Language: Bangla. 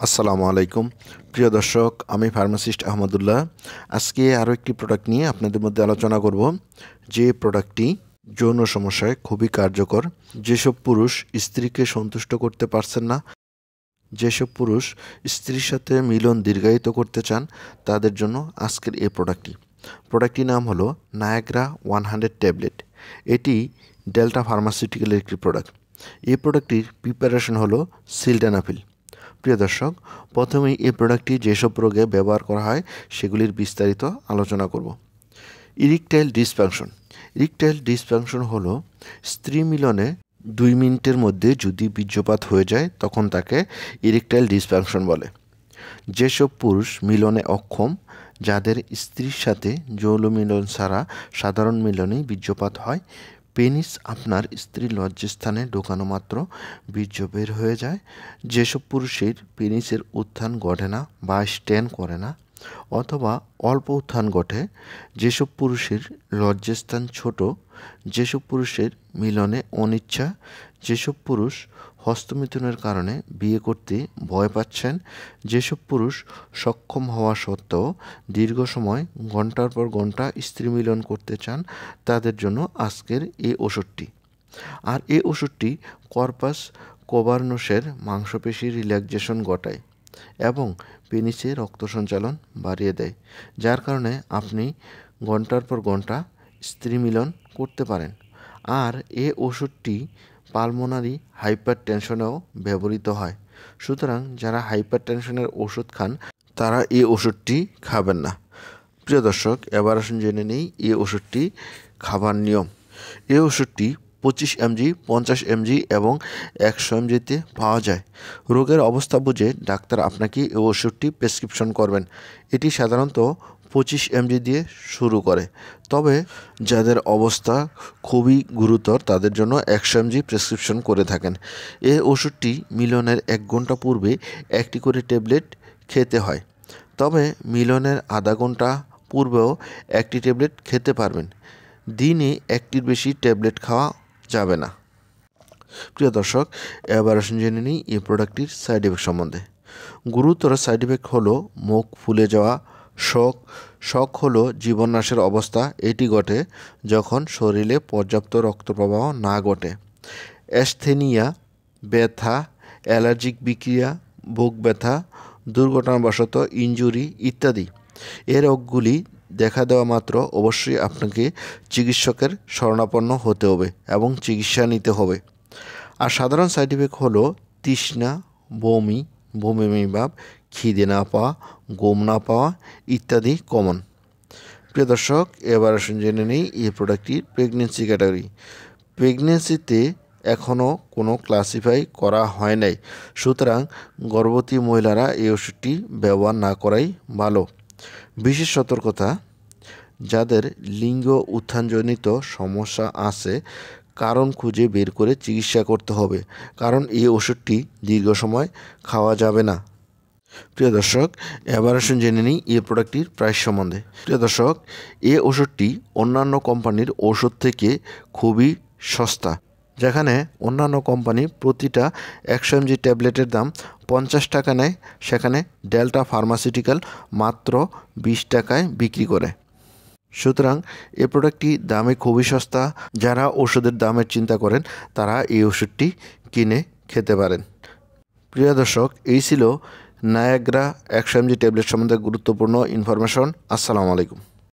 আসসালামু আলাইকুম প্রিয় দর্শক, আমি ফার্মাসিস্ট আহমদুল্লাহ। আজকে আরও একটি প্রোডাক্ট নিয়ে আপনাদের মধ্যে আলোচনা করব, যে প্রোডাক্টটি যৌন সমস্যায় খুবই কার্যকর। যেসব পুরুষ স্ত্রীকে সন্তুষ্ট করতে পারছেন না, যেসব পুরুষ স্ত্রীর সাথে মিলন দীর্ঘায়িত করতে চান, তাদের জন্য আজকের এই প্রোডাক্টটির নাম হলো নায়াগ্রা 100 ট্যাবলেট। এটি ডেল্টা ফার্মাসিউটিক্যালের একটি প্রোডাক্ট। এই প্রোডাক্টটির প্রিপারেশন হলো সিলডেনাফিল। প্রিয় দর্শক, প্রথমেই এই প্রোডাক্টটি যেসব রোগে ব্যবহার করা হয় সেগুলির বিস্তারিত আলোচনা করব। ইরেকটাইল ডিসফাংশন হলো স্ত্রী মিলনে 2 মিনিটের মধ্যে যদি বীর্যপাত হয়ে যায় তখন তাকে ইরেকটাইল ডিসফাংশন বলে। যেসব পুরুষ মিলনে অক্ষম, যাদের স্ত্রীর সাথে যৌন মিলন ছাড়া সাধারণ মিলনেই বীর্যপাত হয়, পেনিস আপনার স্ত্রীর লজ্জাস্থানে ঢোকানো মাত্র বীর্য বের হয়ে যায়, যেসব পুরুষের পেনিসের উত্থান ঘটে না বা স্ট্যান্ড করে না অথবা অল্প উত্থান ঘটে, যেসব পুরুষের লজ্জাস্থান ছোট, যেসব পুরুষের মিলনে অনিচ্ছা, যেসব পুরুষ হস্তমিথুনের কারণে বিয়ে করতে ভয় পাচ্ছেন, যেসব পুরুষ সক্ষম হওয়া সত্ত্বেও দীর্ঘ সময় ঘন্টার পর ঘন্টা স্ত্রী মিলন করতে চান, তাদের জন্য আজকের এই ওষুধটি। আর এই ওষুধটি কর্পাস ক্যাভার্নোসের মাংসপেশির রিল্যাক্সেশন ঘটায় এবং পেনিসে রক্ত সঞ্চালন বাড়িয়ে দেয়, যার কারণে আপনি ঘন্টার পর ঘন্টা স্ত্রী মিলন করতে পারেন। আর এই ওষুধটি পালমোনারি হাইপার টেনশনেও ব্যবহৃত হয়। সুতরাং যারা হাইপার টেনশনের ওষুধ খান তারা এই ওষুধটি খাবেন না। প্রিয় দর্শক, এবার আসুন জেনে নেই এই ওষুধটি খাবার নিয়ম। এই ওষুধটি 25 mg, 50 mg এবং 100 mgতে পাওয়া যায়। রোগের অবস্থা বুঝে ডাক্তার আপনাকে এই ওষুধটি প্রেসক্রিপশন করবেন। এটি সাধারণত 25 mg দিয়ে শুরু করে, তবে যাদের অবস্থা খুবই গুরুতর তাদের জন্য 100 mg প্রেসক্রিপশন করে থাকেন। এই ওষুধটি মিলনের 1 ঘন্টা পূর্বে একটি করে ট্যাবলেট খেতে হয়, তবে মিলনের আধা ঘন্টা পূর্বেও একটি ট্যাবলেট খেতে পারবেন। দিনে একটির বেশি ট্যাবলেট খাওয়া যাবে না। প্রিয় দর্শক, এবার আসুন জেনে নিই এই প্রোডাক্টটির সাইড এফেক্ট সম্বন্ধে। গুরুতর সাইড এফেক্ট হলো মুখ ফুলে যাওয়া, শক হলো জীবনাশের অবস্থা। এটি ঘটে যখন শরীরে পর্যাপ্ত রক্ত প্রবাহ না ঘটে। অ্যাস্থেনিয়া, ব্যথা, অ্যালার্জিক বিক্রিয়া, বুক ব্যথা, দুর্ঘটনাবশত ইনজুরি ইত্যাদি। এই রোগগুলি দেখা দেওয়া মাত্র অবশ্যই আপনাকে চিকিৎসকের শরণাপন্ন হতে হবে এবং চিকিৎসা নিতে হবে। আর সাধারণ সাইড ইফেক্ট হলো তৃষ্ণা, বমি, বমি ভাব, খিদে না পাওয়া, ঘুম না পাওয়া ইত্যাদি কমন। প্রিয় দর্শক, এবার আসুন জেনে নেই এই প্রোডাক্টটির প্রেগনেন্সি ক্যাটাগরি। প্রেগনেন্সিতে এখনও কোনো ক্লাসিফাই করা হয় নাই, সুতরাং গর্ভবতী মহিলারা এই ওষুধটি ব্যবহার না করাই ভালো। বিশেষ সতর্কতা: যাদের লিঙ্গ উত্থানজনিত সমস্যা আছে কারণ খুঁজে বের করে চিকিৎসা করতে হবে, কারণ এই ওষুধটি দীর্ঘ সময় খাওয়া যাবে না। প্রিয় দর্শক, এবার আসুন জেনে নিই এই প্রোডাক্টটির প্রাইস সম্বন্ধে। প্রিয় দর্শক, এই ওষুধটি অন্যান্য কোম্পানির ওষুধ থেকে খুবই সস্তা। যেখানে অন্যান্য কোম্পানি প্রতিটা 100 mg ট্যাবলেটের দাম 50 টাকা নেয়, সেখানে ডেল্টা ফার্মাসিউটিক্যাল মাত্র 20 টাকায় বিক্রি করে। সুতরাং এই প্রোডাক্টটি দামে খুবই সস্তা। যারা ওষুধের দামের চিন্তা করেন তারা এই ওষুধটি কিনে খেতে পারেন। প্রিয় দর্শক, এই ছিল নায়াগ্রা 100 mg ট্যাবলেট সম্বন্ধে গুরুত্বপূর্ণ ইনফরমেশন। আসসালামু আলাইকুম।